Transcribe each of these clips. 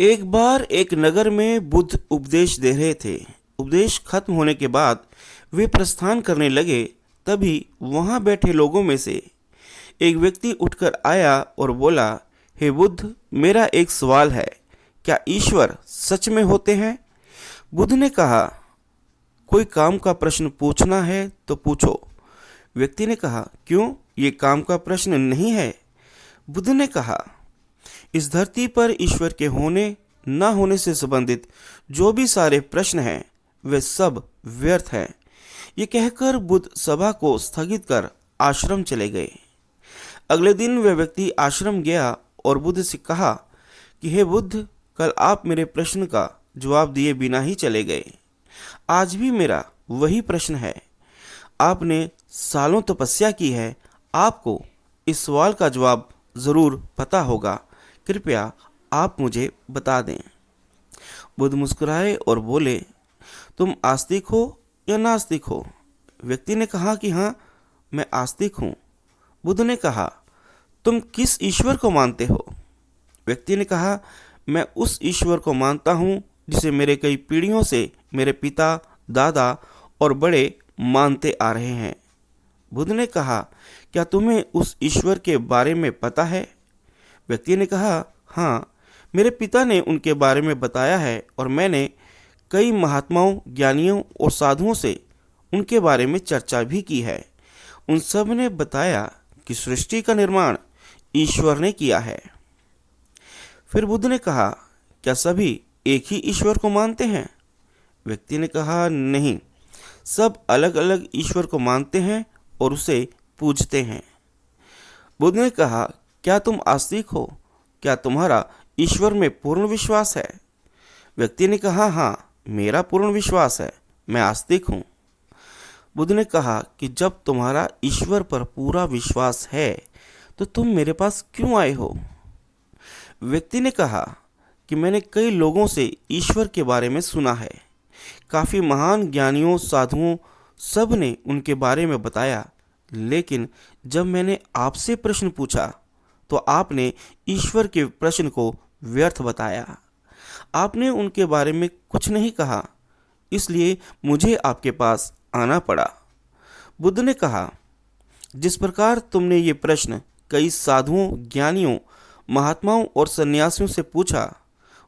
एक बार एक नगर में बुद्ध उपदेश दे रहे थे। उपदेश खत्म होने के बाद वे प्रस्थान करने लगे। तभी वहां बैठे लोगों में से एक व्यक्ति उठकर आया और बोला, हे बुद्ध, मेरा एक सवाल है। क्या ईश्वर सच में होते हैं? बुद्ध ने कहा, कोई काम का प्रश्न पूछना है तो पूछो। व्यक्ति ने कहा, क्यों, ये काम का प्रश्न नहीं है। बुद्ध ने कहा, इस धरती पर ईश्वर के होने न होने से संबंधित जो भी सारे प्रश्न हैं वे सब व्यर्थ हैं। ये कहकर बुद्ध सभा को स्थगित कर आश्रम चले गए। अगले दिन वह व्यक्ति आश्रम गया और बुद्ध से कहा कि हे बुद्ध, कल आप मेरे प्रश्न का जवाब दिए बिना ही चले गए। आज भी मेरा वही प्रश्न है। आपने सालों तपस्या की है, आपको इस सवाल का जवाब ज़रूर पता होगा। कृपया आप मुझे बता दें। बुद्ध मुस्कुराए और बोले, तुम आस्तिक हो या नास्तिक हो? व्यक्ति ने कहा कि हाँ, मैं आस्तिक हूँ। बुद्ध ने कहा, तुम किस ईश्वर को मानते हो? व्यक्ति ने कहा, मैं उस ईश्वर को मानता हूँ जिसे मेरे कई पीढ़ियों से मेरे पिता, दादा और बड़े मानते आ रहे हैं। बुद्ध ने कहा, क्या तुम्हें उस ईश्वर के बारे में पता है? व्यक्ति ने कहा, हाँ, मेरे पिता ने उनके बारे में बताया है और मैंने कई महात्माओं, ज्ञानियों और साधुओं से उनके बारे में चर्चा भी की है। उन सब ने बताया कि सृष्टि का निर्माण ईश्वर ने किया है। फिर बुद्ध ने कहा, क्या सभी एक ही ईश्वर को मानते हैं? व्यक्ति ने कहा, नहीं, सब अलग अलग ईश्वर को मानते हैं और उसे पूजते हैं। बुद्ध ने कहा, क्या तुम आस्तिक हो? क्या तुम्हारा ईश्वर में पूर्ण विश्वास है? व्यक्ति ने कहा, हाँ, मेरा पूर्ण विश्वास है, मैं आस्तिक हूँ। बुद्ध ने कहा कि जब तुम्हारा ईश्वर पर पूरा विश्वास है तो तुम मेरे पास क्यों आए हो? व्यक्ति ने कहा कि मैंने कई लोगों से ईश्वर के बारे में सुना है। काफ़ी महान ज्ञानियों, साधुओं, सब ने उनके बारे में बताया, लेकिन जब मैंने आपसे प्रश्न पूछा तो आपने ईश्वर के प्रश्न को व्यर्थ बताया। आपने उनके बारे में कुछ नहीं कहा, इसलिए मुझे आपके पास आना पड़ा। बुद्ध ने कहा, जिस प्रकार तुमने ये प्रश्न कई साधुओं, ज्ञानियों, महात्माओं और सन्यासियों से पूछा,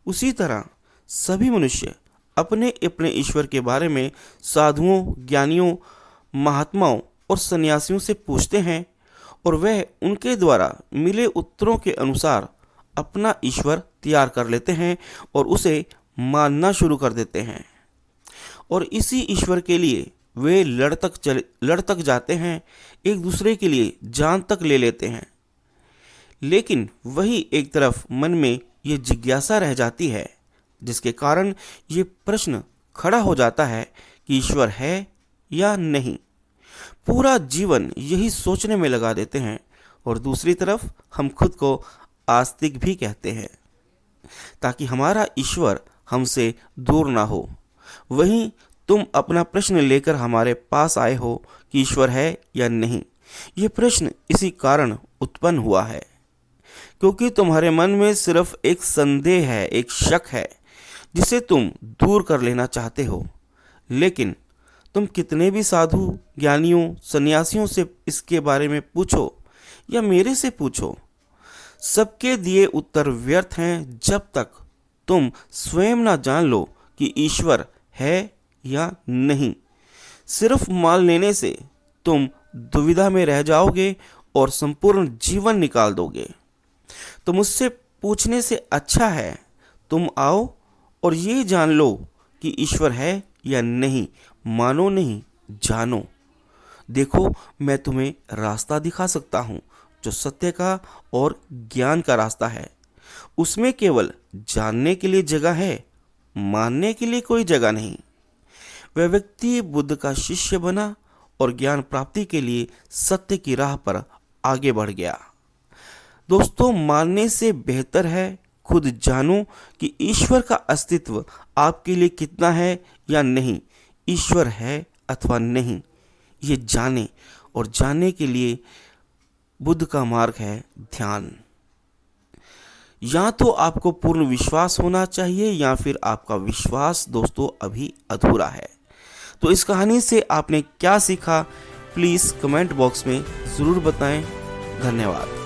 उसी तरह सभी मनुष्य अपने अपने ईश्वर के बारे में साधुओं, ज्ञानियों, महात्माओं और सन्यासियों से पूछते हैं और वह उनके द्वारा मिले उत्तरों के अनुसार अपना ईश्वर तैयार कर लेते हैं और उसे मानना शुरू कर देते हैं। और इसी ईश्वर के लिए वे लड़ तक जाते हैं, एक दूसरे के लिए जान तक ले लेते हैं। लेकिन वही एक तरफ मन में ये जिज्ञासा रह जाती है, जिसके कारण ये प्रश्न खड़ा हो जाता है कि ईश्वर है या नहीं। पूरा जीवन यही सोचने में लगा देते हैं और दूसरी तरफ हम खुद को आस्तिक भी कहते हैं, ताकि हमारा ईश्वर हमसे दूर ना हो। वहीं तुम अपना प्रश्न लेकर हमारे पास आए हो कि ईश्वर है या नहीं। ये प्रश्न इसी कारण उत्पन्न हुआ है क्योंकि तुम्हारे मन में सिर्फ एक संदेह है, एक शक है, जिसे तुम दूर कर लेना चाहते हो। लेकिन तुम कितने भी साधु, ज्ञानियों, सन्यासियों से इसके बारे में पूछो या मेरे से पूछो, सबके दिए उत्तर व्यर्थ हैं जब तक तुम स्वयं ना जान लो कि ईश्वर है या नहीं। सिर्फ मान लेने से तुम दुविधा में रह जाओगे और संपूर्ण जीवन निकाल दोगे। तो मुझसे पूछने से अच्छा है तुम आओ और ये जान लो कि ईश्वर है या नहीं। मानो नहीं, जानो। देखो, मैं तुम्हें रास्ता दिखा सकता हूँ जो सत्य का और ज्ञान का रास्ता है। उसमें केवल जानने के लिए जगह है, मानने के लिए कोई जगह नहीं। वह व्यक्ति बुद्ध का शिष्य बना और ज्ञान प्राप्ति के लिए सत्य की राह पर आगे बढ़ गया। दोस्तों, मानने से बेहतर है खुद जानो कि ईश्वर का अस्तित्व आपके लिए कितना है या नहीं। ईश्वर है अथवा नहीं, ये जाने, और जानने के लिए बुद्ध का मार्ग है ध्यान। या तो आपको पूर्ण विश्वास होना चाहिए या फिर आपका विश्वास दोस्तों अभी अधूरा है। तो इस कहानी से आपने क्या सीखा, प्लीज़ कमेंट बॉक्स में ज़रूर बताएं। धन्यवाद।